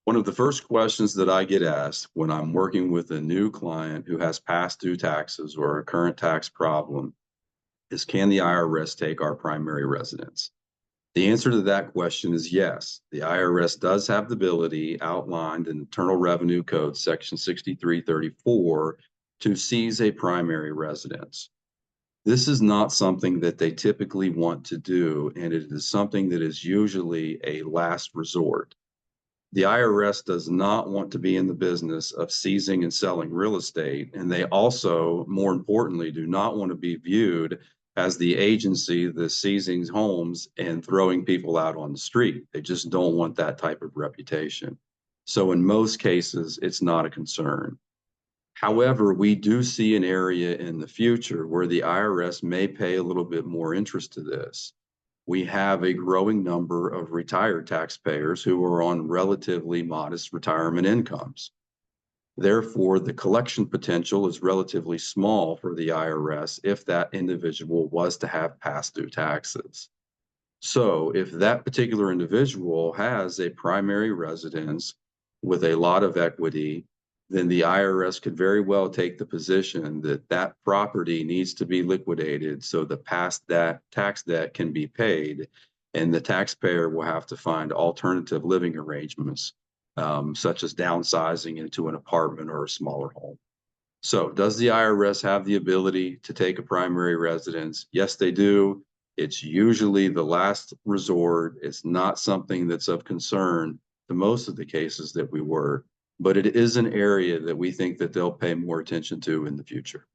One of the first questions that I get asked when I'm working with a new client who has past due taxes or a current tax problem is, can the IRS take our primary residence? The answer to that question is yes. The IRS does have the ability outlined in Internal Revenue Code Section 6334 to seize a primary residence. This is not something that they typically want to do, and it is something that is usually a last resort. The IRS does not want to be in the business of seizing and selling real estate, and they also, more importantly, do not want to be viewed as the agency that's seizing homes and throwing people out on the street. They just don't want that type of reputation. So in most cases, it's not a concern. However, we do see an area in the future where the IRS may pay a little bit more interest to this. We have a growing number of retired taxpayers who are on relatively modest retirement incomes. Therefore, the collection potential is relatively small for the IRS if that individual was to have past due taxes. So if that particular individual has a primary residence with a lot of equity, then the IRS could very well take the position that that property needs to be liquidated so the past that tax debt can be paid, and the taxpayer will have to find alternative living arrangements, such as downsizing into an apartment or a smaller home. So does the IRS have the ability to take a primary residence? Yes, they do. It's usually the last resort. It's not something that's of concern to most of the cases that we work, but it is an area that we think that they'll pay more attention to in the future.